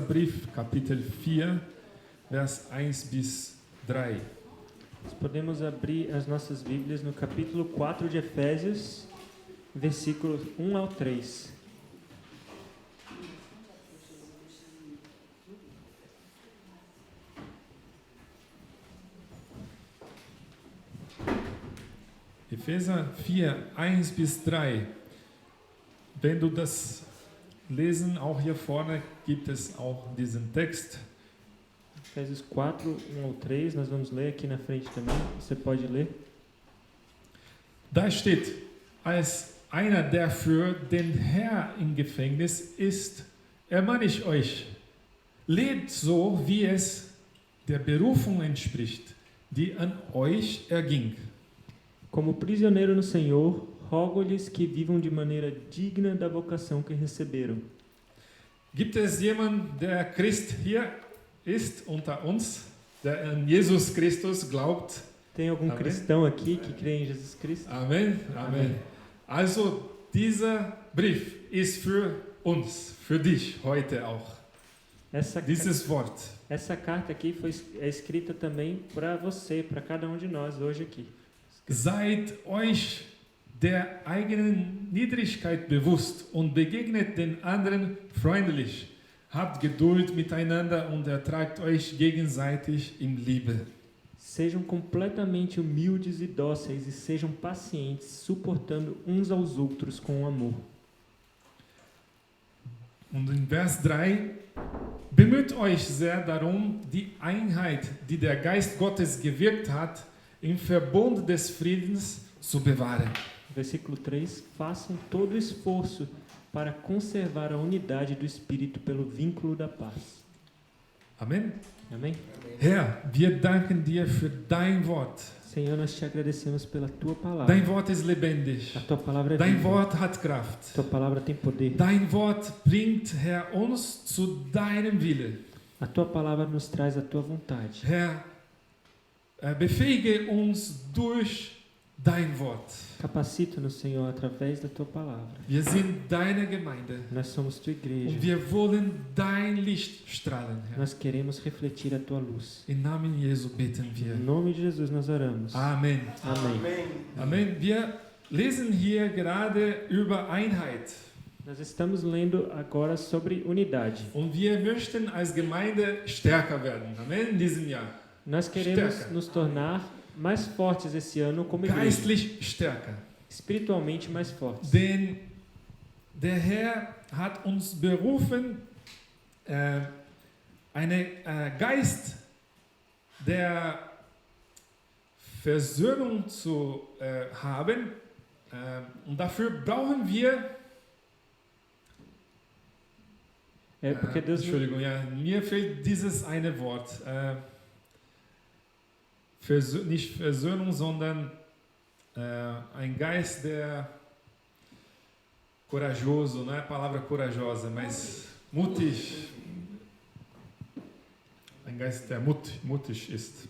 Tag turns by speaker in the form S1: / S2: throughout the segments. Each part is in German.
S1: Epheserbrief, Kapitel 4, Vers 1 bis 3.
S2: Nós podemos abrir as nossas Bíblias no capítulo 4 de Efésios, versículos 1 ao 3.
S1: Epheser 4, 1 bis 3. Wenn du das lesen, auch hier vorne gibt es auch diesen Text.
S2: Efésios 4, 1 ao 3, nós vamos ler aqui na frente também. Você pode ler.
S1: Da steht, als einer, der für den Herr im Gefängnis ist, ermahne ich euch, lebt so, wie es der Berufung entspricht, die an euch erging.
S2: Como prisioneiro no Senhor, rogo-lhes que vivam de maneira digna da vocação que receberam.
S1: Gibt es jemanden, der Christ hier ist unter uns, der an Jesus Christus glaubt?
S2: Tem algum
S1: Amém?
S2: cristão aqui que crê em Jesus Cristo?
S1: Amen, Amen. Also dieser Brief ist für uns, für dich heute auch. Dieses Wort.
S2: Essa carta aqui é escrita também para você, para cada um de nós hoje aqui.
S1: Seid euch der eigenen Niedrigkeit bewusst und begegnet den anderen freundlich. Habt Geduld miteinander und ertragt euch gegenseitig in Liebe.
S2: Sejam completamente humildes e dóceis e sejam pacientes, suportando uns aos outros com amor.
S1: Und in Vers 3, bemüht euch sehr darum, die Einheit, die der Geist Gottes gewirkt hat, im Verbund des Friedens zu bewahren.
S2: Versículo 3. Façam todo o esforço para conservar a unidade do Espírito pelo vínculo da paz.
S1: Amen.
S2: Amém?
S1: Herr, wir danken dir für dein Wort.
S2: Senhor, nós te agradecemos pela tua palavra.
S1: Dein Wort ist lebendig.
S2: A tua palavra é
S1: Dein
S2: viva.
S1: Wort hat Kraft.
S2: Tua palavra tem poder.
S1: Dein Wort bringt, Herr, uns zu deinem Wille.
S2: A tua palavra nos traz a tua vontade.
S1: Herr, befähige uns durch dein Wort.
S2: Capacita-nos, Senhor, através da tua palavra.
S1: Wir sind deine Gemeinde
S2: Nós somos tua igreja.
S1: und wir wollen dein Licht strahlen, Herr.
S2: Nós queremos refletir a tua luz.
S1: Im Namen Jesu beten wir.
S2: Em nome de Jesus nós oramos.
S1: Amen.
S2: Amém.
S1: Amen. Wir lesen hier gerade über Einheit.
S2: Nós estamos lendo agora sobre unidade.
S1: Und wir möchten als Gemeinde stärker werden. Amen. In diesem Jahr.
S2: Nós queremos
S1: Stärker.
S2: nos tornar mais fortes esse ano como igreja.
S1: Geistlich stärker.
S2: Espiritualmente mais fortes.
S1: Denn der Herr hat uns berufen, einen Geist der Versöhnung zu haben. Und dafür brauchen wir.
S2: Porque Deus
S1: Entschuldigung, ja, mir fehlt dieses eine Wort. Nicht Versöhnung, sondern ein Geist der corajoso, não é a palavra corajosa, mas mutig. Ein Geist, der mutig ist.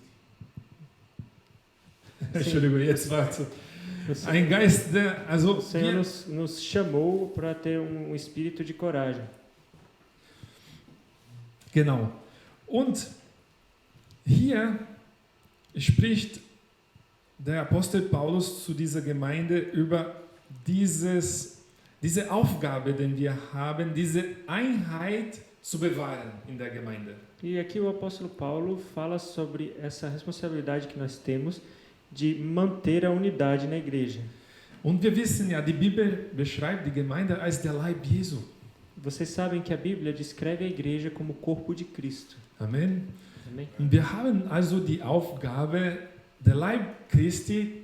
S1: Entschuldigung, jetzt warte. Ein Geist, der, also
S2: O Senhor nos chamou para ter espírito de coragem.
S1: Genau. Und hier spricht der Apostel Paulus zu dieser Gemeinde über diese Aufgabe, die wir haben, diese Einheit zu bewahren in der Gemeinde.
S2: E aqui o apóstolo Paulo fala sobre essa responsabilidade que nós temos de manter a unidade na igreja.
S1: Und wir wissen ja, die Bibel beschreibt die Gemeinde als der Leib Jesu.
S2: Vocês sabem que a Bíblia descreve a igreja como o corpo de Cristo.
S1: Amen.
S2: Amém?
S1: Und wir haben also die Aufgabe, der Leib Christi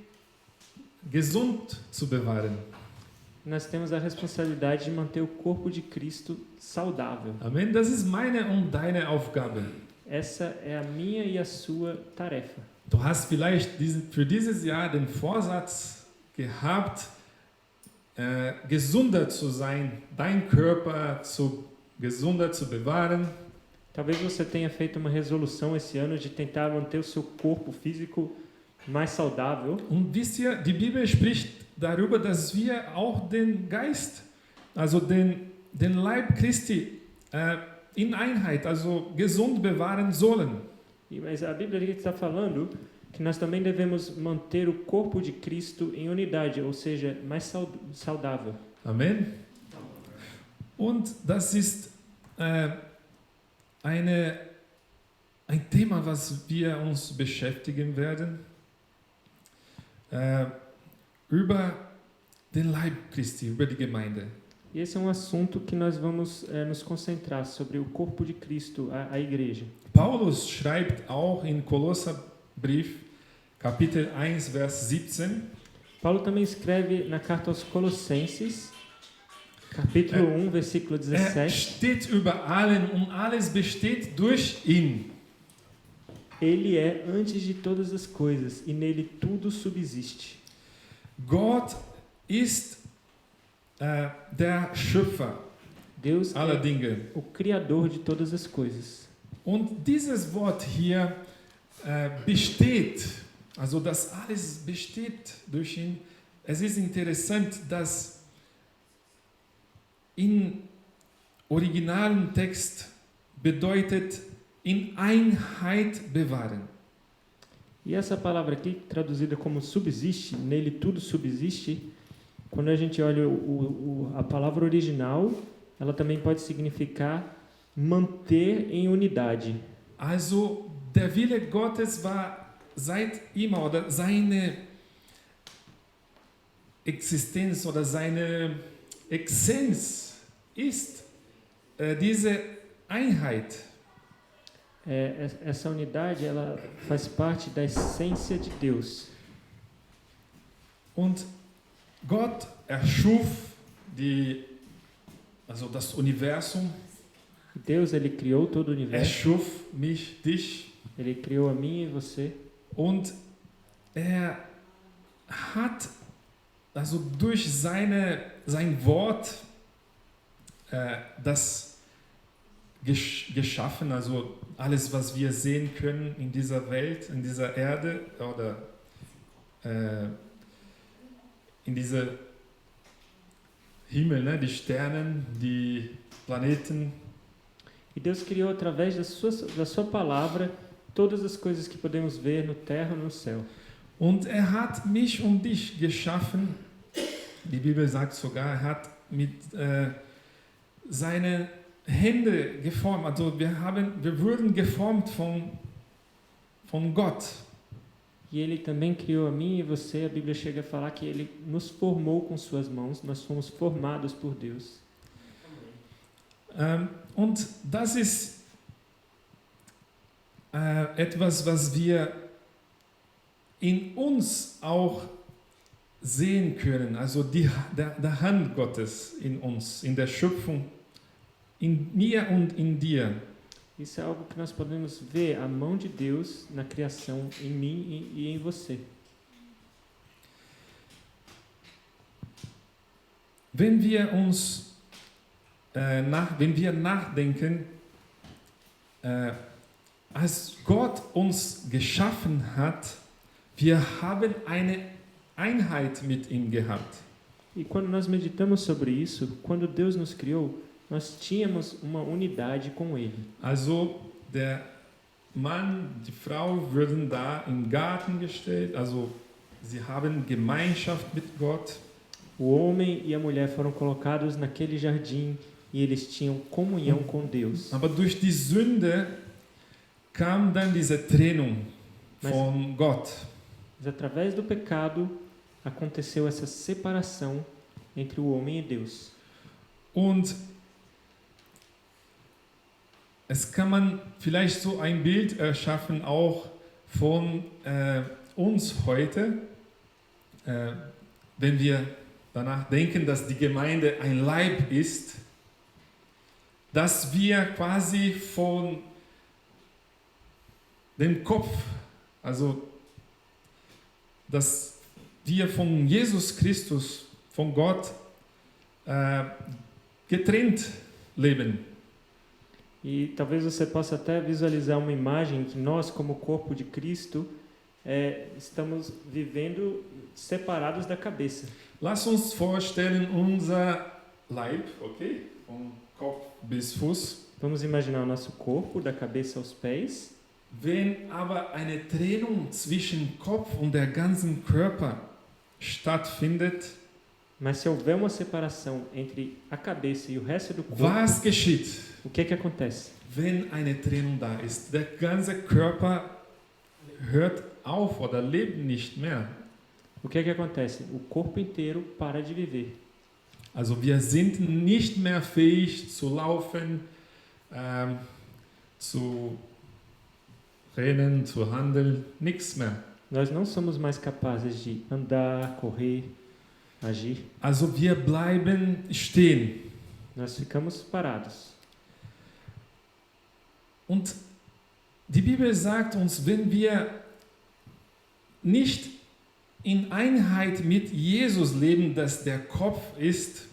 S1: gesund zu bewahren.
S2: Nós temos a responsabilidade de manter o corpo de Cristo saudável.
S1: Amen. Das ist meine und deine Aufgabe.
S2: Essa é a minha e a sua tarefa.
S1: Du hast vielleicht für dieses Jahr den Vorsatz gehabt, gesunder zu sein, dein Körper gesunder zu bewahren.
S2: Talvez você tenha feito uma resolução esse ano de tentar manter o seu corpo físico mais saudável.
S1: Und wisst ihr, die Bibel spricht darüber, dass wir auch den Geist, also den Leib Christi, in Einheit, also gesund bewahren sollen.
S2: Mas a Bíblia aqui está falando que nós também devemos manter o corpo de Cristo em unidade, ou seja, mais saudável.
S1: Amen. Und das ist ein Thema, was wir uns beschäftigen werden, über den Leib Christi, über die Gemeinde.
S2: E esse é um assunto que nós vamos nos concentrar sobre o corpo de Cristo, a igreja.
S1: Paulus schreibt auch in Kolosserbrief, Kapitel 1, Vers 17,
S2: Paulo também escreve na carta aos Colossenses, capítulo 1, versículo 17.
S1: steht über allen und alles besteht durch ihn.
S2: Ele é antes de todas as coisas e nele tudo subsiste.
S1: Gott ist der Schöpfer
S2: Deus
S1: aller
S2: é
S1: Dinge.
S2: o Criador de todas as coisas.
S1: Und dieses Wort hier besteht, also das alles besteht durch ihn. Es ist interessant, dass im originalen Text bedeutet in Einheit bewahren.
S2: E essa palavra aqui, traduzida como subsiste, nele tudo subsiste, quando a gente olha a palavra original, ela também pode significar manter em unidade.
S1: Also der Wille Gottes war seit immer oder seine Existenz oder seine Essenz ist diese Einheit.
S2: Essa unidade, ela faz parte da essência de Deus.
S1: Und Gott erschuf das Universum,
S2: Deus, ele criou todo o universo.
S1: erschuf mich, dich,
S2: Ele criou a mim e você.
S1: und hat also durch sein Wort das geschaffen, also alles, was wir sehen können in dieser Welt, in dieser Erde oder in diesem Himmel, ne? Die Sterne, die Planeten.
S2: E Deus criou através da sua palavra todas as coisas que podemos ver no terra e no céu.
S1: Und hat mich und dich geschaffen. Die Bibel sagt sogar, hat mit seinen Händen geformt. Also wir wurden geformt von Gott.
S2: E ele também criou a mim e você. A Bíblia chega a falar que ele nos formou com suas mãos. Nós fomos formados por Deus.
S1: Und das ist etwas, was wir in uns auch sehen können. Also der Hand Gottes in uns, in der Schöpfung, in mir und in dir.
S2: Isso é algo que nós podemos ver, a mão de Deus na criação, em mim e em você.
S1: Wenn wir nachdenken, als Gott uns geschaffen hat, wir haben eine Einheit mit ihm gehabt.
S2: E quando nós meditamos sobre isso, quando Deus nos criou, nós tínhamos uma unidade com Ele.
S1: Also der Mann, die Frau wurden da im Garten gestellt, also sie haben Gemeinschaft mit Gott.
S2: O homem e a mulher foram colocados naquele jardim e eles tinham comunhão com Deus.
S1: Aber durch die Sünde kam dann diese Trennung von Gott.
S2: Mas através do pecado aconteceu essa separação entre o homem e Deus.
S1: Und es kann man vielleicht so ein Bild erschaffen, auch von uns heute, wenn wir danach denken, dass die Gemeinde ein Leib ist, dass wir quasi von dem Kopf, also dass wir von Jesus Christus, von Gott getrennt leben.
S2: E talvez você possa até visualizar uma imagem que nós, como corpo de Cristo, estamos vivendo separados da cabeça.
S1: Lass uns vorstellen, unser Leib, okay, von Kopf bis Fuß.
S2: Vamos imaginar o nosso corpo, da cabeça aos pés.
S1: Wenn aber eine Trennung zwischen Kopf und der ganzen Körper stattfindet,
S2: Mas se houver uma separação entre a cabeça e o resto do corpo,
S1: was geschieht,
S2: o que acontece?
S1: wenn eine Trennung da ist? Der ganze Körper hört auf oder lebt nicht mehr.
S2: O que acontece? O corpo inteiro para de viver.
S1: Also wir sind nicht mehr fähig zu laufen, zu rennen, zu handeln, nichts mehr.
S2: Nós não somos mais capazes de andar, correr, agir.
S1: Also wir bleiben stehen.
S2: Nós ficamos parados.
S1: Und die Bibel sagt uns, wenn wir nicht in Einheit mit Jesus leben, dass der Kopf ist,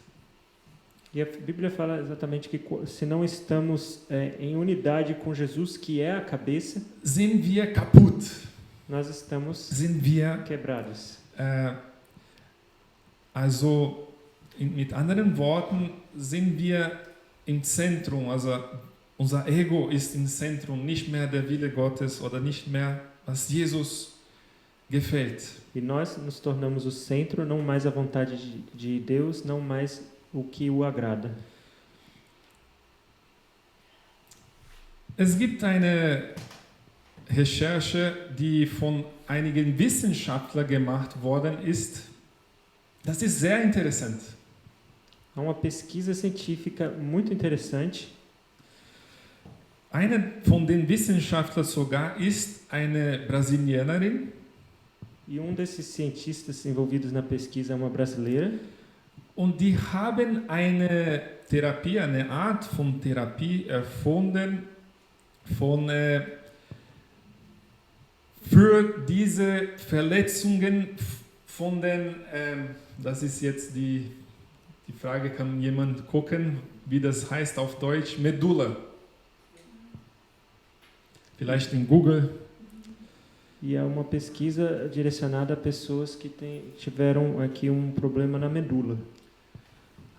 S2: E a Bíblia fala exatamente que se não estamos em unidade com Jesus, que é a cabeça,
S1: sind wir kaputt,
S2: nós estamos
S1: sind wir,
S2: quebrados.
S1: also mit anderen Worten, sind wir im Zentrum, also unser Ego ist im Zentrum, nicht mehr der Wille Gottes oder nicht mehr, was Jesus gefällt.
S2: E nós nos tornamos o centro, não mais a vontade de Deus, não mais o que o agrada.
S1: Es gibt eine Recherche, die von einigen Wissenschaftlern gemacht worden ist. Das ist sehr interessant.
S2: Há uma pesquisa científica muito interessante.
S1: Eine von den Wissenschaftlern sogar ist eine Brasilianerin.
S2: E desses cientistas envolvidos na pesquisa é uma brasileira.
S1: Und die haben eine Therapie, eine Art von Therapie erfunden für diese Verletzungen von den, das ist jetzt die Frage, kann jemand gucken, wie das heißt auf Deutsch, Medulla. Vielleicht in Google.
S2: E é uma pesquisa direcionada a pessoas que tiveram aqui problema na medula.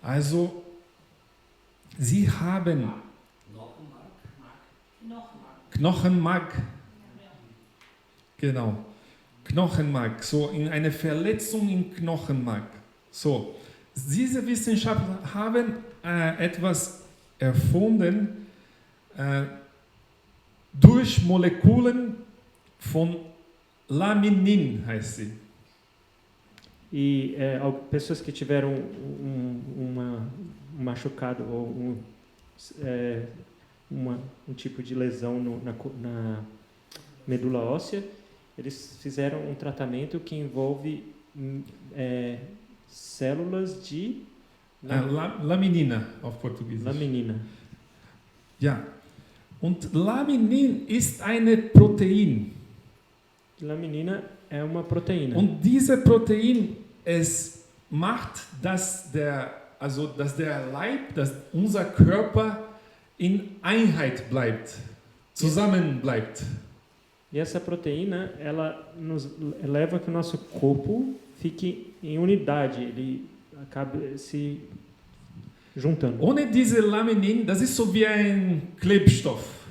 S1: Also, sie haben Knochenmark. Genau. Knochenmark. So, in eine Verletzung im Knochenmark. So, diese Wissenschaftler haben etwas erfunden durch Molekülen von Laminin, heißt sie.
S2: E pessoas que tiveram um machucado ou um tipo de lesão na medula óssea, eles fizeram um tratamento que envolve células de
S1: Laminina auf Portugiesisch.
S2: Laminina.
S1: Ja. Und Laminin ist eine Protein.
S2: Laminina é uma proteína.
S1: Und diese Protein, es macht, dass der Leib, dass unser Körper in Einheit bleibt, zusammen bleibt.
S2: E essa proteína, ela nos leva a que o nosso corpo fique em unidade, ele acabe se juntando.
S1: Ohne diese Laminin, das ist so wie ein Klebstoff.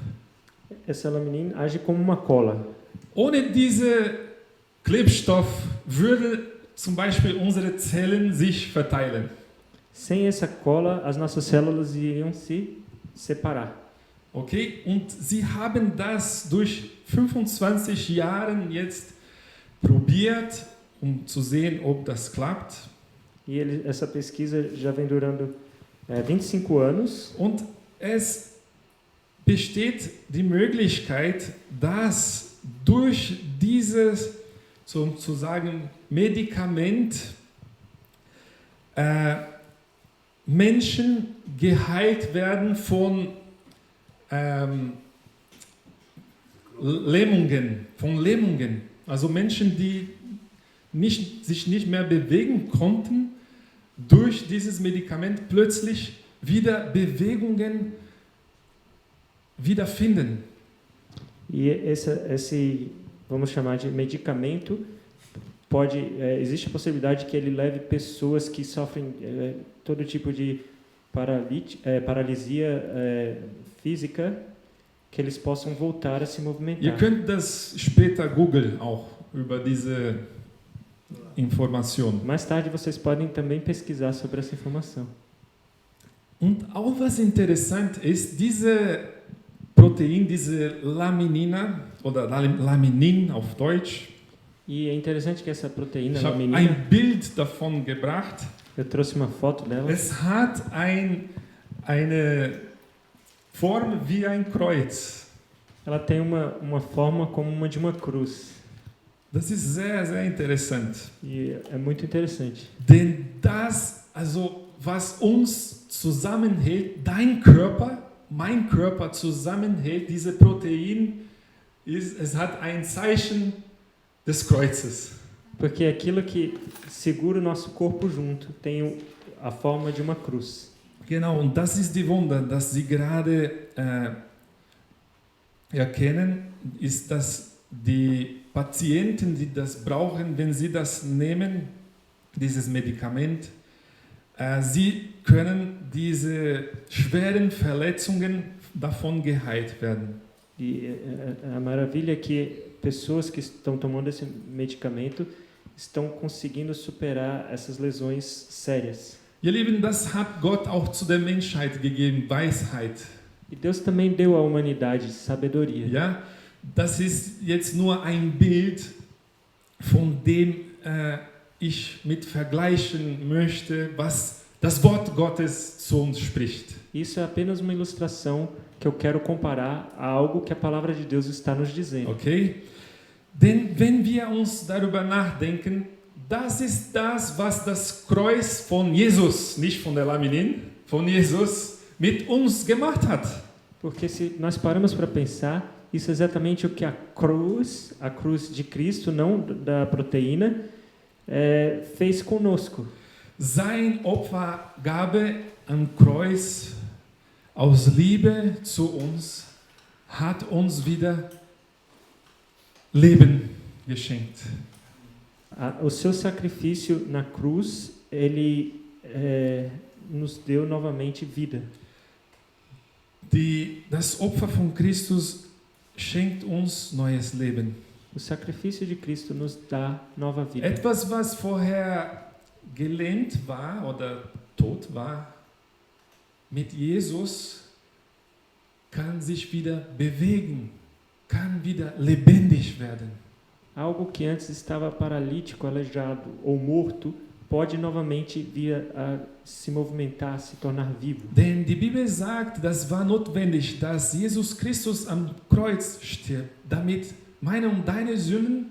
S2: Essa laminina age como uma cola.
S1: Ohne diese Klebstoff würde zum Beispiel unsere Zellen sich verteilen.
S2: Sem essa cola, as nossas células iriam se separar.
S1: Okay? Und sie haben das durch 25 Jahre jetzt probiert, um zu sehen, ob das klappt.
S2: E essa pesquisa já vem durando 25 anos.
S1: Und es besteht die Möglichkeit, dass durch dieses sozusagen Medikament Menschen geheilt werden von Lähmungen. Also Menschen, die sich nicht mehr bewegen konnten, durch dieses Medikament plötzlich wieder Bewegungen wiederfinden.
S2: E esse, vamos chamar de medicamento, existe a possibilidade que ele leve pessoas que sofrem todo tipo de paralisia física, que eles possam voltar a se
S1: Ihr
S2: movimentar.
S1: könnt das später googeln auch über diese Information.
S2: Mais tarde vocês podem também pesquisar sobre essa informação.
S1: Und auch was interessant ist, diese Protein, diese Laminina oder Laminin auf Deutsch,
S2: E é interessante que essa proteína,
S1: ich
S2: a
S1: habe
S2: laminina,
S1: ein Bild davon gebracht.
S2: eu trouxe uma foto dela.
S1: Es hat eine Form wie ein Kreuz.
S2: Ela tem uma forma como uma de uma cruz.
S1: Das ist sehr, sehr interessant.
S2: E é muito interessante.
S1: Denn das, also was uns zusammenhält, dein Körper, mein Körper zusammenhält, diese Protein, es hat ein Zeichen des Kreuzes.
S2: Porque aquilo que segura o nosso corpo junto tem a forma de uma cruz.
S1: Genau, und das ist die Wunder, dass Sie gerade erkennen, ist, dass die Patienten, die das brauchen, wenn sie das nehmen, dieses Medikament, sie können diese schweren Verletzungen davon geheilt werden.
S2: E a maravilha é que pessoas que estão tomando esse medicamento estão conseguindo superar essas lesões sérias.
S1: Ihr Lieben, das hat Gott auch zu der Menschheit gegeben, Weisheit.
S2: E Deus também deu à humanidade sabedoria.
S1: Ja, das ist jetzt nur ein Bild, von dem ich mit vergleichen möchte, was das Wort Gottes zu uns spricht.
S2: Isso é apenas uma ilustração que eu quero comparar a algo que a palavra de Deus está nos dizendo.
S1: Okay? Denn wenn wir uns darüber nachdenken, das ist das, was das Kreuz von Jesus, nicht von der Laminin, von Jesus mit uns gemacht hat.
S2: Porque se nós paramos para pensar, isso é exatamente o que a cruz de Cristo, não da proteína, fez conosco.
S1: Sein Opfergabe am Kreuz aus Liebe zu uns hat uns wieder Leben geschenkt.
S2: O seu sacrifício na cruz, ele nos deu novamente vida.
S1: Das Opfer von Christus schenkt uns neues Leben.
S2: O sacrifício de Cristo nos dá nova vida.
S1: Etwas, was vorher gelähmt war oder tot war, mit Jesus kann sich wieder bewegen, kann wieder lebendig werden.
S2: Algo que antes estava paralítico, aleijado ou morto, pode novamente vir a se movimentar, se tornar vivo.
S1: Denn die Bibel sagt, das war notwendig, dass Jesus Christus am Kreuz stirbt, damit meine und deine Sünden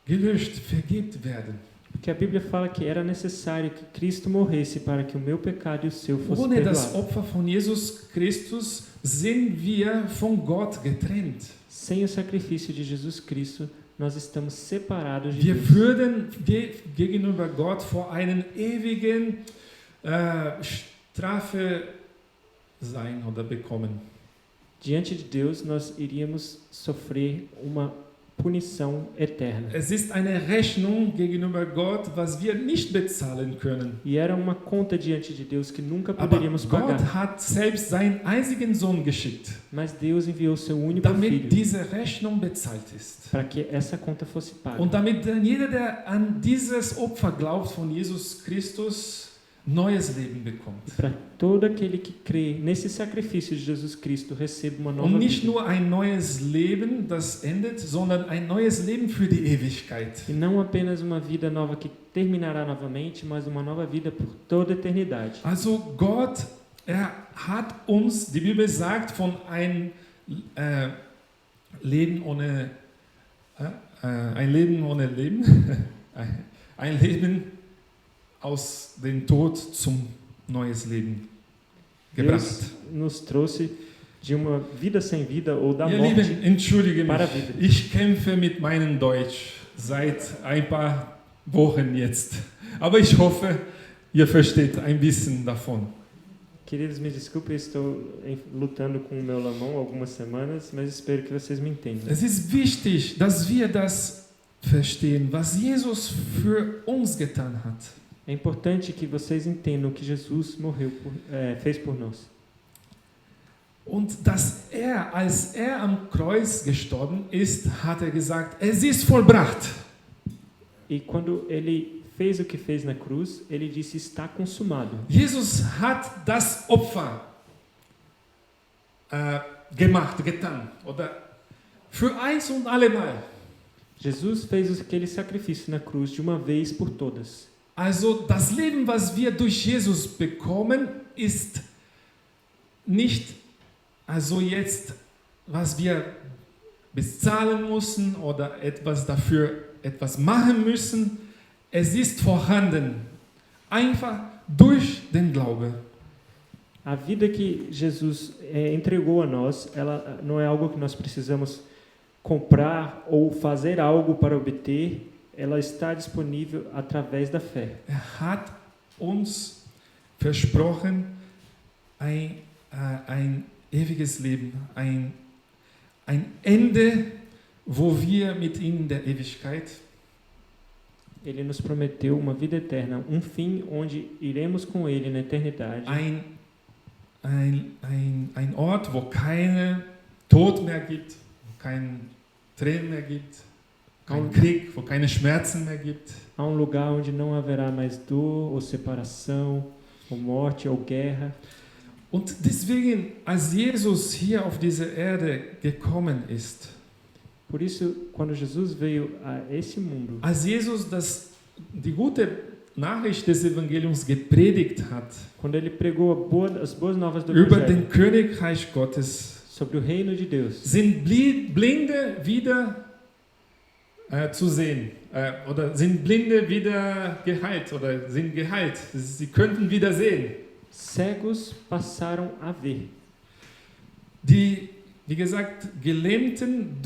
S1: gelöscht, vergebt werden.
S2: Porque a Bíblia fala que era necessário que Cristo morresse para que o meu pecado e o seu fosse
S1: Ohne das
S2: perdoado.
S1: Opfer von Jesus Christus sind wir von Gott getrennt.
S2: Sem o sacrifício de Jesus Cristo, nós estamos separados de
S1: Wir
S2: Deus.
S1: würden gegenüber Gott vor einen ewigen Strafe sein oder bekommen.
S2: Diante de Deus, nós iríamos sofrer uma punição eterna.
S1: Es ist eine Rechnung gegenüber Gott, was wir nicht bezahlen können.
S2: E era uma conta diante de Deus que nunca
S1: Aber
S2: poderíamos
S1: Gott
S2: pagar.
S1: hat selbst seinen einzigen Sohn geschickt,
S2: Mas Deus enviou seu único
S1: damit
S2: filho
S1: diese Rechnung bezahlt ist.
S2: para que essa conta fosse paga.
S1: Und damit dann jeder, der an dieses Opfer glaubt von Jesus Christus, neues Leben bekommt.
S2: Para todo aquele que crê nesse sacrifício de Jesus Cristo receba uma nova
S1: Und nicht
S2: vida.
S1: nur ein neues Leben, das endet, sondern ein neues Leben für die Ewigkeit.
S2: E não apenas uma vida nova que terminará novamente, mas uma nova vida por toda a eternidade.
S1: Also Gott, hat uns, die Bibel sagt, von ein Leben ohne Leben, ein Leben aus dem Tod zum neues Leben gebracht.
S2: Deus nos trouxe de uma vida sem vida ou da
S1: Ihr
S2: morte.
S1: Lieben, entschuldige
S2: para a
S1: mich,
S2: vida.
S1: ich kämpfe mit meinem Deutsch seit ein paar Wochen jetzt. Aber ich hoffe, ihr versteht ein bisschen davon.
S2: Queridos, me desculpe, eu estou lutando com o meu alemão há algumas semanas, mas espero que vocês me entendam.
S1: Es ist wichtig, dass wir das verstehen, was Jesus für uns getan hat.
S2: É importante que vocês entendam que Jesus fez por nós.
S1: Und als er am Kreuz gestorben ist, hat er gesagt, es ist vollbracht.
S2: E quando ele fez o que fez na cruz, ele disse, está consumado.
S1: Jesus hat das Opfer getan, oder für eins und allemal.
S2: Jesus fez aquele sacrifício na cruz de uma vez por todas.
S1: Also das Leben, was wir durch Jesus bekommen, ist nicht also jetzt, was wir bezahlen müssen oder etwas machen müssen. Es ist vorhanden, einfach durch den Glauben.
S2: A vida que Jesus entregou a nós, ela não é algo que nós precisamos comprar ou fazer algo para obter, ela está disponível através da fé.
S1: Er hat uns versprochen ein ewiges Leben, ein Ende, wo wir mit ihm in der Ewigkeit.
S2: Ele nos prometeu uma vida eterna, um fim onde iremos com ele na eternidade.
S1: Ein Ort, wo keine Tod mehr gibt, wo kein Tränen mehr gibt, kein Krieg, wo keine Schmerzen mehr gibt.
S2: Há um lugar onde não haverá mais dor, ou separação, ou morte, ou guerra.
S1: Und deswegen, als Jesus hier auf diese Erde gekommen ist,
S2: por isso, quando Jesus veio a esse mundo,
S1: als Jesus die gute Nachricht des Evangeliums gepredigt hat,
S2: quando ele pregou as boas novas do
S1: über
S2: Evangelho,
S1: den Königreich Gottes,
S2: sobre o reino de Deus,
S1: sind Blinde wieder zu sehen, oder sind Blinde wieder geheilt oder sind geheilt. Sie könnten wieder sehen.
S2: Cegos passaram a ver.
S1: Die, wie gesagt, Gelähmten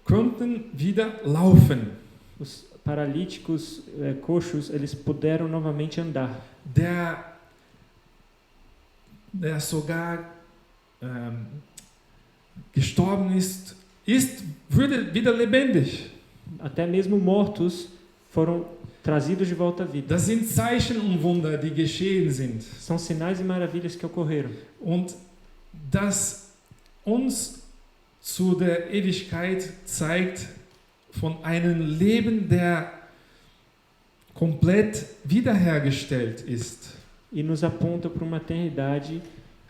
S1: konnten wieder laufen.
S2: Os paralíticos, coxos, eles puderam novamente andar.
S1: Der sogar gestorben ist, wurde wieder lebendig.
S2: Até mesmo mortos foram trazidos de volta à vida.
S1: Das sind Zeichen und Wunder, die geschehen sind.
S2: São sinais e maravilhas que ocorreram.
S1: Und das uns zu der Ewigkeit zeigt von einem Leben, der komplett wiederhergestellt ist.
S2: E nos aponta para uma eternidade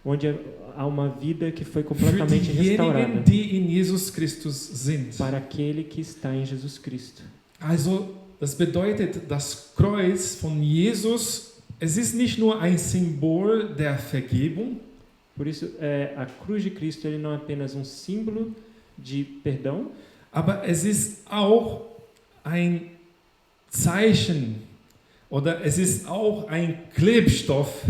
S2: onde há uma vida que foi
S1: Für
S2: completamente restaurada.
S1: diejenigen, die in Jesus Christus sind.
S2: Para aquele que está em Jesus Cristo.
S1: Also, das bedeutet, das Kreuz von Jesus, es ist nicht nur ein Symbol der Vergebung.
S2: Por isso, a cruz de Cristo ele não é apenas um símbolo de perdão,
S1: Aber es ist auch ein Zeichen oder es ist auch ein Klebstoff,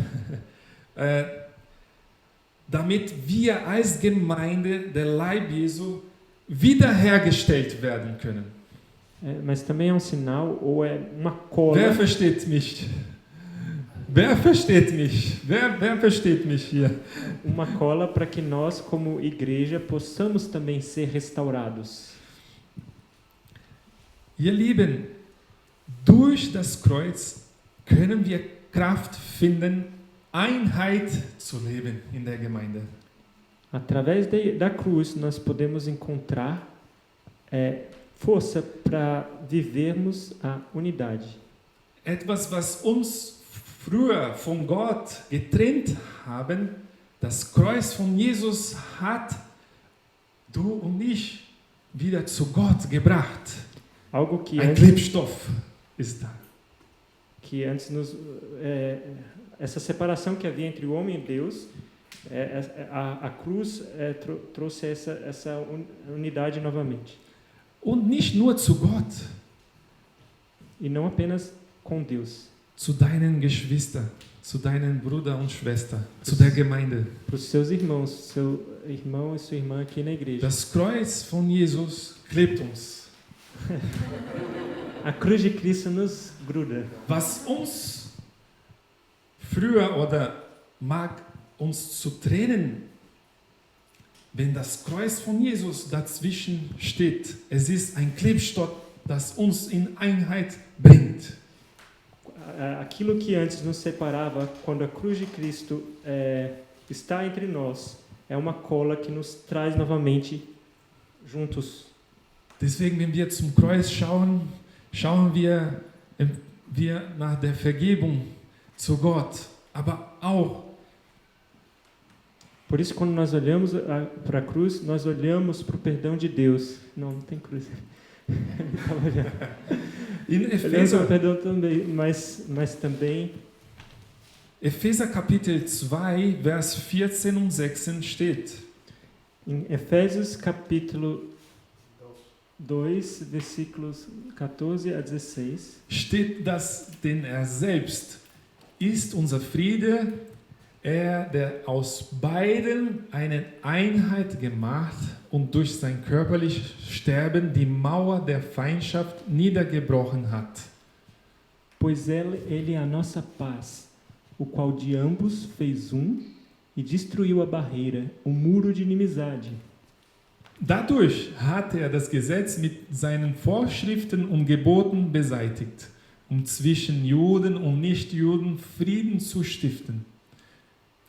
S1: damit wir als Gemeinde, der Leib Jesu, wiederhergestellt werden können.
S2: Mas também é um sinal ou é uma cola.
S1: Wer versteht mich? Wer versteht mich? Wer versteht mich hier?
S2: Uma cola para que nós, como igreja, possamos também ser restaurados.
S1: Ihr Lieben, durch das Kreuz können wir Kraft finden, Einheit zu leben in der Gemeinde.
S2: Através da cruz, nós podemos encontrar força para vivermos a unidade.
S1: Etwas, was uns früher von Gott getrennt haben, das Kreuz von Jesus hat du und ich wieder zu Gott gebracht.
S2: Algo que
S1: Ein Klebstoff ist da.
S2: Que antes essa separação que havia entre o homem e Deus, a cruz trouxe essa unidade novamente.
S1: Und nicht nur zu Gott,
S2: e não apenas com Deus,
S1: zu deinen Geschwistern, zu deinen Bruder und Schwester, zu der Gemeinde.
S2: Para os seus irmãos, seu irmão e sua irmã aqui na igreja.
S1: Das Kreuz von Jesus klebt uns.
S2: A cruz de Cristo nos gruda.
S1: Was uns früher oder mag uns zu trennen, wenn das Kreuz von Jesus dazwischen steht, es ist ein Klebstoff, das uns in Einheit bringt.
S2: aquilo que antes nos separava, quando a cruz de Cristo está entre nós, é uma cola que nos traz novamente juntos.
S1: Deswegen, wenn wir zum Kreuz schauen, schauen wir nach der Vergebung zu Gott, aber auch
S2: Por isso, quando nós olhamos para a cruz, nós olhamos para o perdão de Deus. Não tem cruz. Ele estava olhando.
S1: in
S2: Olhamos para o
S1: Epheser,
S2: perdão também, mas também
S1: Epheser Kapitel 2, Vers 14 und 16 steht:
S2: em Efésios capítulo 2, versículos 14 a 16,
S1: steht, dass denn er selbst ist unser Friede, er, der aus beiden eine Einheit gemacht und durch sein körperliches Sterben die Mauer der Feindschaft niedergebrochen hat.
S2: pois ele é a nossa paz, o qual de ambos fez um e destruiu a barreira, o muro de inimizade.
S1: Dadurch hat er das Gesetz mit seinen Vorschriften und Geboten beseitigt, um zwischen Juden und Nichtjuden Frieden zu stiften.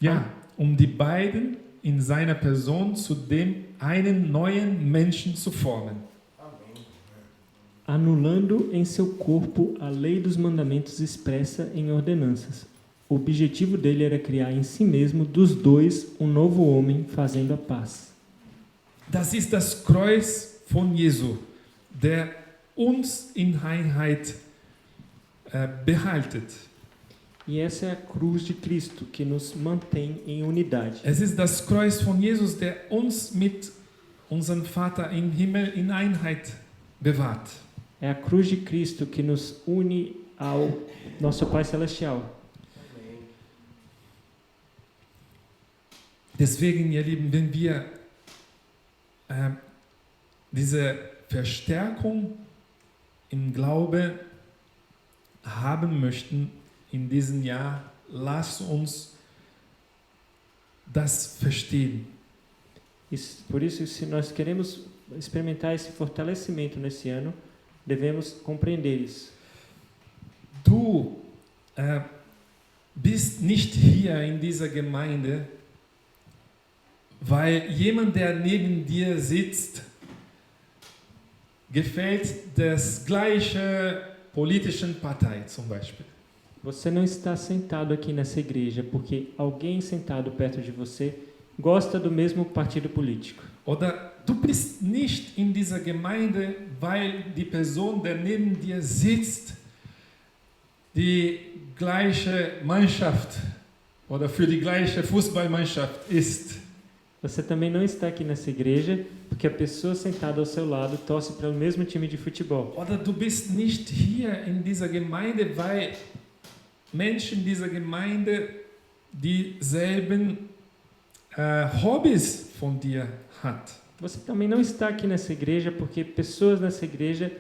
S1: Ja, um die beiden in seiner Person zu dem einen neuen Menschen zu formen.
S2: Anulando em seu corpo a lei dos mandamentos expressa em ordenanças. O objetivo dele era criar em si mesmo dos dois um novo homem, fazendo a paz.
S1: Das ist das Kreuz von Jesu, der uns in Einheit behaltet.
S2: E essa é a cruz de Cristo, que nos mantém em unidade.
S1: Es ist das Kreuz von Jesus, der uns mit unserem Vater im Himmel in Einheit bewahrt.
S2: É a cruz de Cristo que nos une ao nosso Pai Celestial.
S1: Deswegen, ihr Lieben, wenn wir diese Verstärkung im Glaube haben möchten in diesem Jahr, lasst uns das verstehen.
S2: Por isso, se nós queremos experimentar esse fortalecimento nesse ano, devemos compreender isso.
S1: Du bist nicht hier in dieser Gemeinde, weil jemand, der neben dir sitzt, gefällt das gleiche politischen Partei zum Beispiel.
S2: Você não está sentado aqui nessa igreja porque alguém sentado perto de você gosta do mesmo partido político.
S1: Oder du bist nicht in dieser Gemeinde, weil die Person, der neben dir sitzt, die gleiche Mannschaft oder für die gleiche Fußballmannschaft ist.
S2: Você também não está aqui nessa igreja porque a pessoa sentada ao seu lado torce para o mesmo time de futebol.
S1: Oder du bist nicht hier in dieser Gemeinde, weil Menschen dieser Gemeinde dieselben Hobbys von dir hat.
S2: Você também não está aqui nessa igreja porque pessoas nessa igreja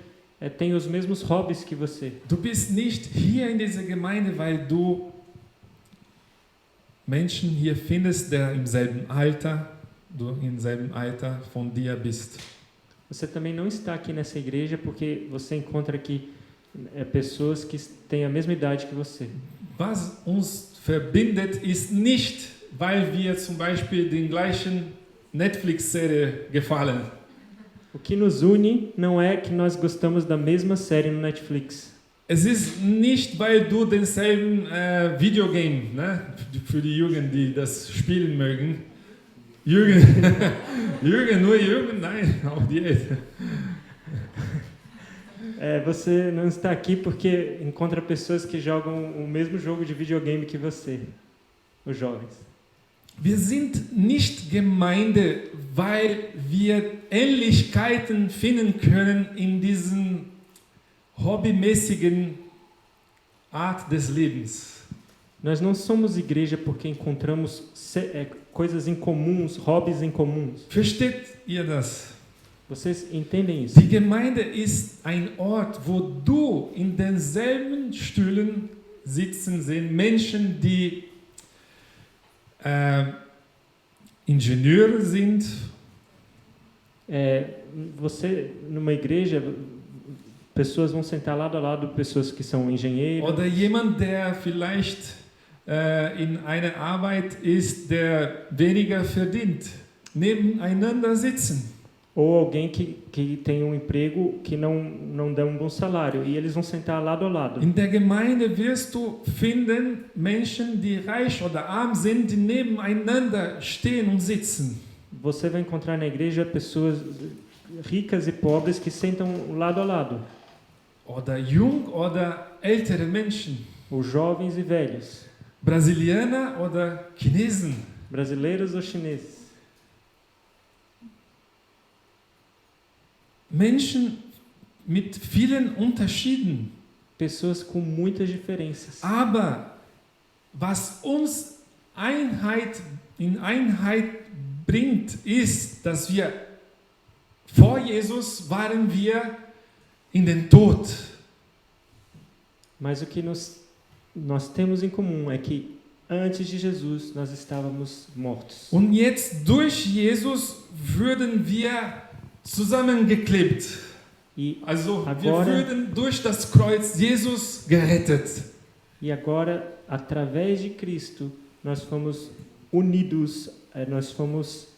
S2: têm os mesmos hobbies que você.
S1: Du bist nicht hier in dieser Gemeinde, weil du Menschen hier findest, der im selben Alter von dir bist.
S2: Você também não está aqui nessa igreja porque você encontra aqui pessoas que têm a mesma idade que você.
S1: Was uns verbindet, ist nicht, weil wir zum Beispiel den gleichen Netflix-Serie gefallen.
S2: O que nos une não é que nós gostamos da mesma série no Netflix.
S1: Es ist nicht, weil du denselben Videogame, ne, für die Jugend, die das spielen mögen. Jürgen, nur Jürgen, nein, auch die Älteren.
S2: Você não está aqui porque encontra pessoas que jogam o mesmo jogo de videogame que você, os jovens.
S1: Wir sind nicht Gemeinde, weil wir Ähnlichkeiten finden können in diesen hobbymäßigen Art des Lebens.
S2: Nós não somos igreja porque encontramos coisas em comuns, hobbies em comuns.
S1: Versteht ihr das?
S2: Vocês entendem isso?
S1: Die Gemeinde ist ein Ort, wo du in denselben Stühlen sitzen sehen Menschen, die Ingenieure sind.
S2: Você numa igreja, pessoas vão sentar lado a lado, pessoas que são engenheiros,
S1: oder jemand, der vielleicht in einer Arbeit ist, der weniger verdient, nebeneinander sitzen.
S2: ou alguém que tem um emprego que não dá um bom salário, e eles vão sentar lado a lado.
S1: In der Gemeinde wirst du finden Menschen, die reich oder arm sind, die nebeneinander stehen und sitzen.
S2: Você vai encontrar na igreja pessoas ricas e pobres que sentam lado a lado,
S1: Oder jung oder ältere Menschen.
S2: ou jovens e velhos,
S1: Brasilianer oder Chinesen.
S2: brasileiros ou chineses.
S1: Menschen mit vielen Unterschieden.
S2: Pessoas com muitas diferenças.
S1: Aber was uns in Einheit bringt, ist, dass wir vor Jesus waren wir in den Tod.
S2: Mas o que nós temos em comum é que antes de Jesus nós estávamos mortos.
S1: Und jetzt durch Jesus würden wir zusammengeklebt.
S2: E
S1: Also wir
S2: Agora-
S1: würden durch das Kreuz Jesus gerettet.
S2: E agora, através de Cristo, nós fomos unidos, nós fomos,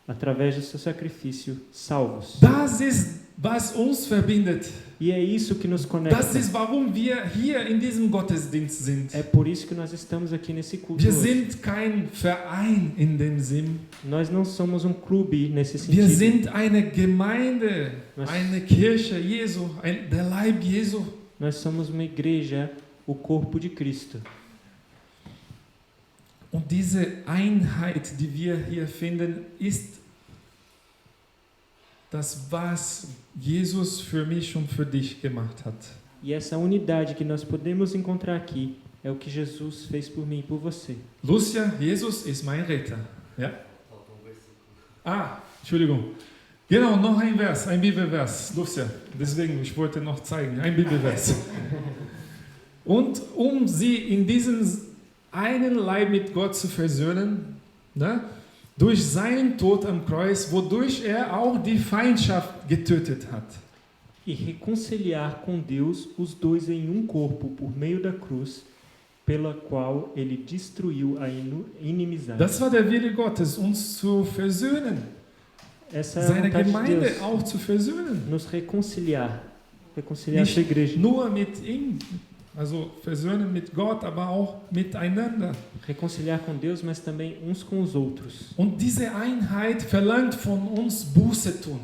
S2: através do seu sacrifício, salvos.
S1: Das ist, was uns verbindet.
S2: E é isso que nos conecta.
S1: Das ist, warum wir hier in diesem Gottesdienst sind.
S2: É por isso que nós estamos aqui nesse culto
S1: Wir
S2: hoje.
S1: sind kein Verein in dem Sinn.
S2: Nós não somos um clube nesse
S1: Wir
S2: sentido.
S1: sind eine Gemeinde,
S2: Nós-
S1: eine Kirche Jesu, der Leib Jesu.
S2: Nós somos uma igreja, o corpo de Cristo.
S1: Und diese Einheit, die wir hier finden, ist das, was Jesus für mich und für dich gemacht hat.
S2: E essa unidade que nós podemos encontrar aqui é o que Jesus fez por mim e por você.
S1: Lucia, Jesus ist mein Retter. Ja? Ah, Entschuldigung. Genau, noch ein Vers, ein Bibelvers. Lucia, deswegen, ich wollte noch zeigen, ein Bibelvers. Und um sie in diesem einen Leib mit Gott zu versöhnen, ne, durch seinen Tod am Kreuz, wodurch er auch die Feindschaft getötet hat.
S2: E reconciliar com Deus os dois em um corpo por meio da cruz, pela qual ele destruiu a inimizade.
S1: Das war der Wille Gottes, uns zu versöhnen,
S2: Essa é a
S1: seine
S2: vontade de
S1: Gemeinde
S2: Deus,
S1: auch zu versöhnen.
S2: nos reconciliar a sua igreja.
S1: Nur mit ihm, also versöhnen mit Gott, aber auch miteinander.
S2: Reconciliar com Deus, mas também uns com os outros.
S1: Und diese Einheit verlangt von uns Buße tun.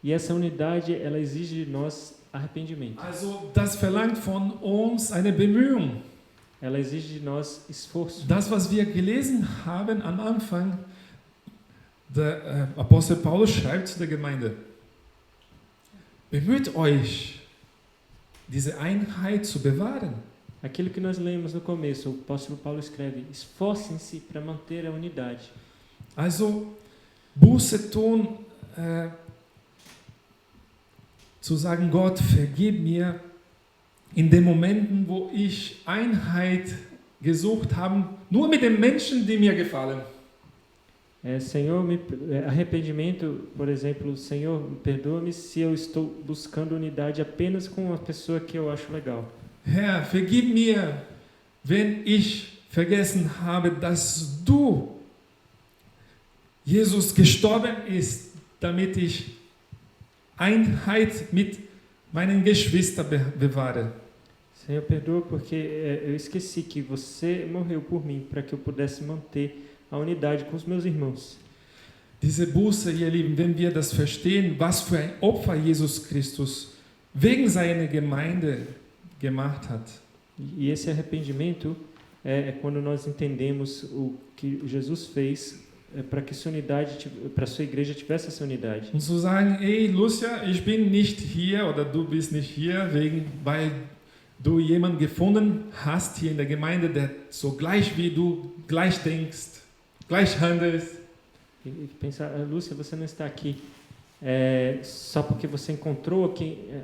S2: E essa unidade, ela exige de nós arrependimento.
S1: Also das verlangt von uns eine Bemühung.
S2: Ela exige de nós esforço.
S1: Das, was wir gelesen haben am Anfang, der Apostel Paulus schreibt zu der Gemeinde, bemüht euch, diese Einheit zu bewahren.
S2: Aquilo que nós lemos no começo, o apóstolo Paulo escreve: esforcem-se para manter a unidade.
S1: Also Buße tun, zu sagen, Gott, vergib mir in den Momenten, wo ich Einheit gesucht habe, nur mit den Menschen, die mir gefallen.
S2: Senhor, arrependimento, por exemplo, Senhor, perdoa-me se eu estou buscando unidade apenas com uma pessoa que eu acho legal.
S1: Herr, vergib mir, wenn ich vergessen habe, dass du, Jesus, gestorben ist, damit ich Einheit mit meinen Geschwistern bewahre.
S2: Senhor, perdoa porque eu esqueci que você morreu por mim para que eu pudesse manter a unidade com os meus irmãos.
S1: Diese Buße, ihr Lieben, wenn wir das verstehen, was für ein Opfer Jesus Christus wegen seiner Gemeinde gemacht hat.
S2: E esse arrependimento é quando nós entendemos o que Jesus fez para que sua unidade, para sua igreja tivesse essa unidade.
S1: Und zu sagen, ey Lucia, ich bin nicht hier oder du bist nicht hier, weil du jemanden gefunden hast hier in der Gemeinde, der so gleich wie du, gleich denkst, gleich handelst.
S2: E pensar, Lúcia, você não está aqui só porque você encontrou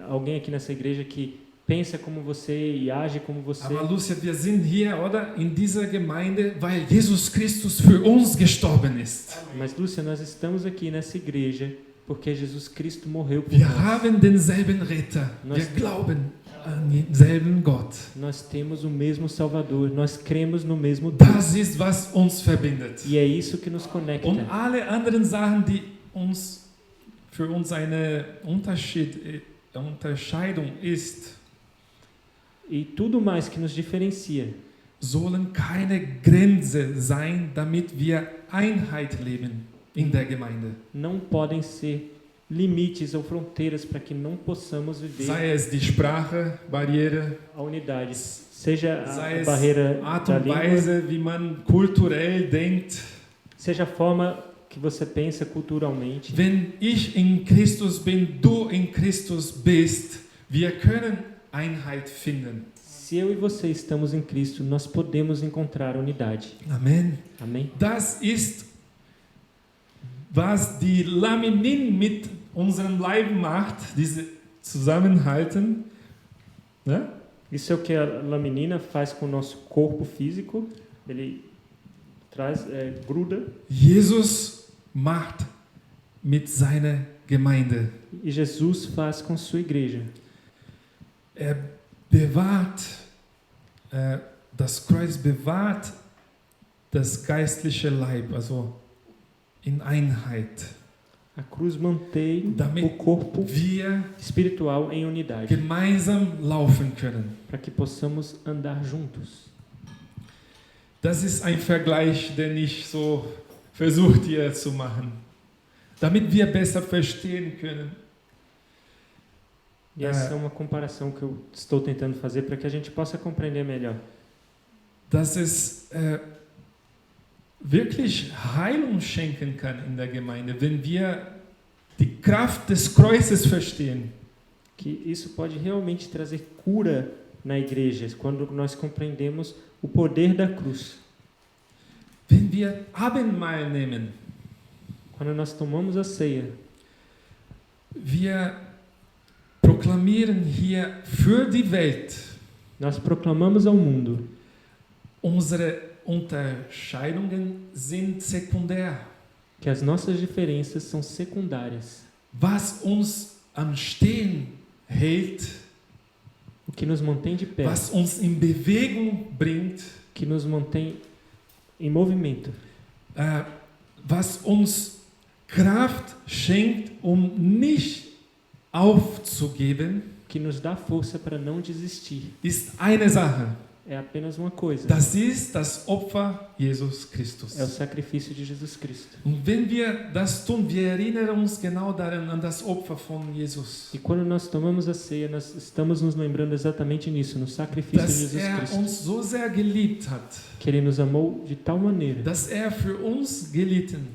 S2: alguém aqui nessa igreja que pensa como você e age como você.
S1: Aber Lucia, wir sind hier, oder, in dieser Gemeinde, weil Jesus Christus für uns gestorben ist.
S2: Mas Lúcia, nós estamos aqui nessa igreja porque Jesus Cristo morreu por
S1: Wir
S2: nós.
S1: haben denselben Retter. Wir
S2: Nós-
S1: glauben an denselben Gott.
S2: Nós temos o mesmo Salvador, nós cremos no mesmo Deus.
S1: Das ist, was uns verbindet.
S2: E é isso que nos conecta.
S1: Und alle anderen Sachen, die für uns eine Unterscheidung ist,
S2: E tudo mais que nos diferencia
S1: sollen keine Grenze sein, damit wir Einheit leben in der Gemeinde.
S2: não podem ser limites ou fronteiras para que não possamos viver
S1: Sei es die Sprache, Barriere,
S2: a unidade. Seja
S1: sei
S2: a
S1: es
S2: barreira
S1: Art
S2: da
S1: und
S2: língua,
S1: Weise, wie man kulturell denkt.
S2: seja a forma que você pensa culturalmente.
S1: Wenn ich in Christus bin, du in Christus bist, wir können Einheit finden.
S2: Se eu e você estamos em Cristo, nós podemos encontrar unidade.
S1: Amen.
S2: Amém?
S1: Das ist, was die Laminin mit unserem Leib macht, diese Zusammenhalten. Ne?
S2: Isso é o que a laminina faz com o nosso corpo físico. Ele traz, gruda.
S1: Jesus macht mit seiner Gemeinde.
S2: E Jesus faz com sua igreja.
S1: Bewahrt, das Kreuz bewahrt das geistliche Leib, also in Einheit,
S2: A cruz mantém
S1: damit
S2: o corpo
S1: wir
S2: espiritual em unidade,
S1: gemeinsam laufen können.
S2: para que possamos andar juntos.
S1: Das ist ein Vergleich, den ich so versucht hier zu machen, damit wir besser verstehen können.
S2: E essa é uma comparação que eu estou tentando fazer para que a gente possa compreender melhor.
S1: Dass es wirklich Heilung schenken kann in der Gemeinde, wenn wir die Kraft des Kreuzes verstehen.
S2: Que isso pode realmente trazer cura na igreja, quando nós compreendemos o poder da cruz.
S1: Wenn wir Abendmahl nehmen,
S2: Quando nós tomamos a ceia,
S1: wir proklamieren hier für die Welt,
S2: nós proclamamos ao mundo:
S1: unsere Unterscheidungen sind sekundär.
S2: que as nossas diferenças são secundárias.
S1: Was uns am Stehen hält,
S2: O que nos mantém de pé,
S1: was uns in Bewegung bringt,
S2: que nos mantém em movimento,
S1: was uns Kraft schenkt, nicht aufzugeben,
S2: que nos dá força para não desistir.
S1: ist eine Sache.
S2: É apenas uma coisa.
S1: Das ist das Opfer Jesus Christus.
S2: É o sacrifício de Jesus Cristo.
S1: Und wenn wir das tun, wir erinnern uns genau daran, an das Opfer von Jesus.
S2: E quando nós tomamos a ceia, nós estamos nos lembrando exatamente nisso, no sacrifício de
S1: Dass
S2: Jesus Cristo.
S1: uns so sehr geliebt hat,
S2: Que Ele nos amou de tal maneira
S1: dass für uns gelitten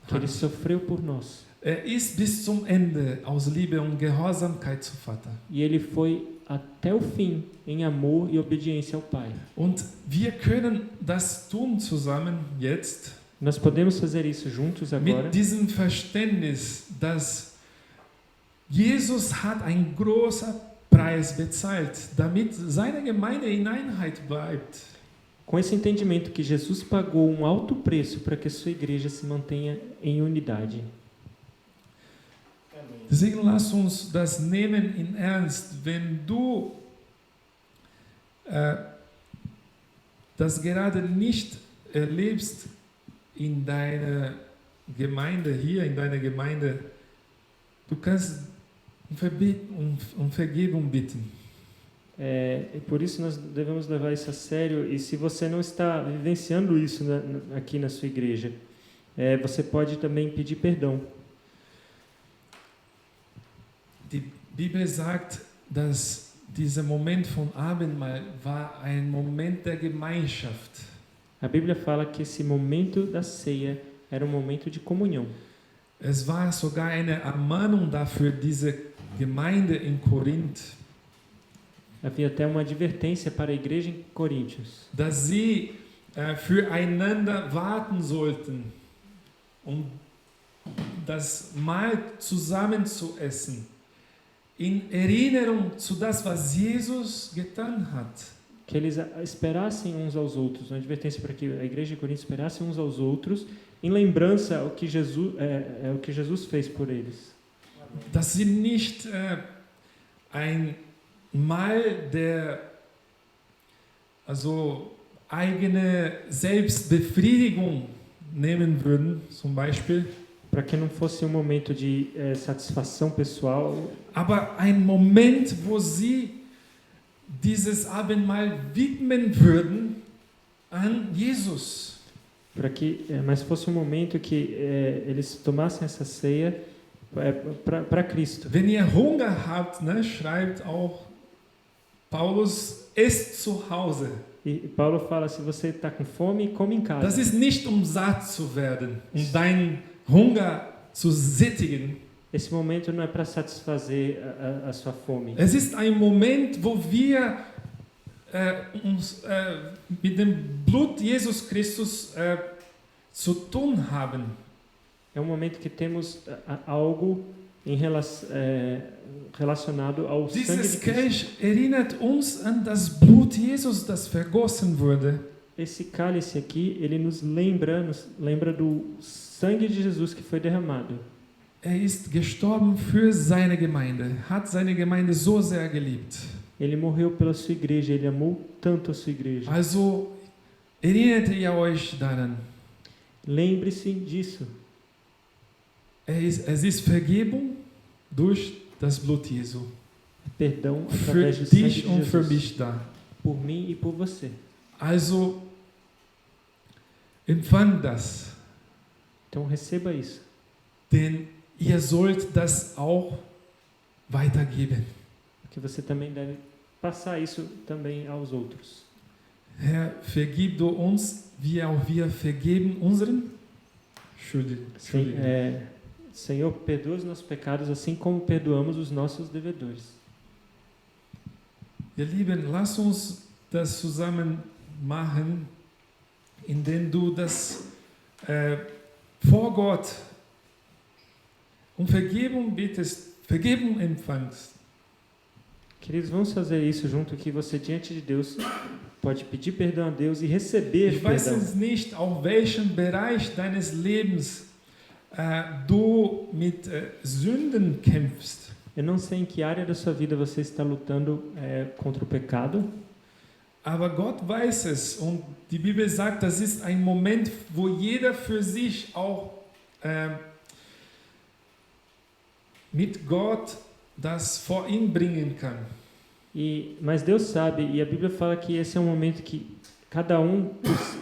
S2: que Ele
S1: hat.
S2: sofreu por nós.
S1: Ist bis zum Ende aus Liebe und Gehorsamkeit zu Vater.
S2: E Ele foi até o fim em amor e obediência ao Pai.
S1: Und wir können das tun zusammen jetzt
S2: Nós podemos fazer isso juntos agora,
S1: mit diesem Verständnis, dass Jesus hat ein großer Preis bezahlt, damit seine Gemeinde in Einheit bleibt.
S2: com esse entendimento que Jesus pagou um alto preço para que a sua igreja se mantenha em unidade.
S1: Deswegen lass uns das nehmen in Ernst. Wenn du das gerade nicht erlebst in deiner Gemeinde, hier in deiner Gemeinde, du kannst um Vergebung bitten.
S2: E por isso nós devemos levar isso a sério. E se você não está vivenciando isso aqui na sua igreja, você pode também pedir perdão.
S1: Die Bibel sagt, dass dieser Moment von Abendmahl war ein Moment der Gemeinschaft.
S2: A Bíblia fala que esse momento da ceia era um momento de comunhão.
S1: Es war sogar eine Ermahnung dafür, diese Gemeinde in Korinth,
S2: Havia até uma advertência para a igreja em Coríntios,
S1: dass sie füreinander warten sollten, um das Mahl zusammen zu essen, in Erinnerung zu das, was Jesus getan hat.
S2: que eles esperassem uns aos outros, uma advertência para que a igreja de Corinto esperasse uns aos outros, em lembrança ao que Jesus fez por eles.
S1: dass sie nicht ein Mal der eigene Selbstbefriedigung nehmen würden, zum Beispiel,
S2: Para que não fosse um momento de satisfação pessoal,
S1: aber ein Moment, wo sie dieses Abendmahl widmen würden an Jesus.
S2: mas fosse um momento que eles tomassem essa ceia para Cristo.
S1: Wenn ihr Hunger habt, ne, schreibt auch Paulus, esst zu Hause.
S2: E Paulo fala, se você está com fome, come em casa.
S1: Das ist nicht, um satt zu werden, um deinen Hunger zu sättigen.
S2: Esse momento não é para satisfazer a sua fome.
S1: Es ist ein Moment, wo wir uns mit dem Blut Jesus Christus zu tun haben.
S2: É um momento que temos algo relacionado ao sangue de
S1: Dieses
S2: Cristo.
S1: Kelch erinnert uns an das Blut Jesus, das vergossen wurde.
S2: Esse cálice aqui, ele nos lembra do sangue de Jesus que foi derramado.
S1: Ist gestorben für seine Gemeinde, hat seine Gemeinde so sehr geliebt.
S2: Ele morreu pela sua igreja, ele amou tanto a sua igreja.
S1: Also erinnert ihr euch daran.
S2: Lembre-se disso.
S1: Es ist Vergebung durch das Blut Jesu.
S2: Perdão
S1: Für
S2: através do sangue de
S1: dich und für
S2: Jesus.
S1: mich da.
S2: Por mim e por você.
S1: Also empfang das,
S2: Então receba isso.
S1: denn ihr sollt das auch weitergeben.
S2: Porque você também deve passar isso também aos outros.
S1: Herr, vergib du uns, wie auch wir vergeben unseren Schuldigen.
S2: Senhor, perdoa os nossos pecados assim como perdoamos os nossos devedores.
S1: Ihr Lieben, lass uns das zusammen machen, indem du das vor Gott um Vergebung bittest, Vergebung empfangst.
S2: Queridos, vamos fazer isso junto, que você diante de Deus pode pedir perdão a Deus e receber
S1: Ich weiß
S2: perdão.
S1: jetzt nicht, auf welchem Bereich deines Lebens du mit Sünden kämpfst.
S2: Eu não sei em que área da sua vida você está lutando contra o pecado,
S1: Aber Gott weiß es und die Bibel sagt, das ist ein Moment, wo jeder für sich auch mit Gott das vor ihn bringen kann.
S2: mas Deus sabe, e a Bíblia fala que esse é um momento que cada um,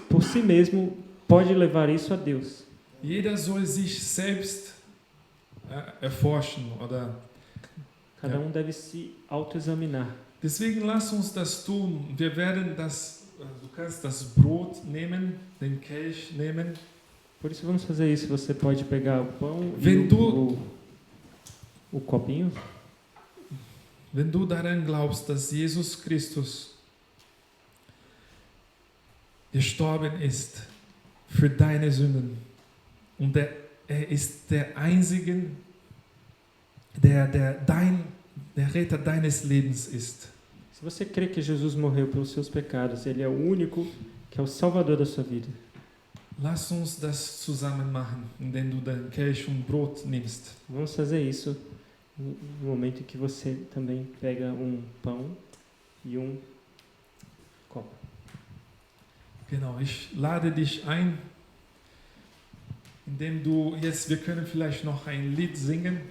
S2: por si mesmo, pode levar isso a Deus.
S1: Jeder soll sich selbst erforschen oder
S2: Cada um deve se autoexaminar.
S1: deswegen lass uns das tun. Wir werden du kannst das Brot nehmen, den Kelch nehmen.
S2: Por isso vamos fazer isso. Você pode pegar o pão
S1: Wenn
S2: e o copinho.
S1: Wenn du daran glaubst, dass Jesus Christus gestorben ist für deine Sünden und er ist der Einzige, der Retter deines Lebens ist.
S2: Se você crê que Jesus morreu pelos seus pecados, Ele é o único que é o Salvador da sua vida.
S1: Lass uns das zusammen machen, indem du den Kelch und Brot nimmst.
S2: Vamos fazer isso no momento em que você também pega um pão e um copo.
S1: Genau, ich lade dich ein, indem wir können vielleicht noch ein Lied singen.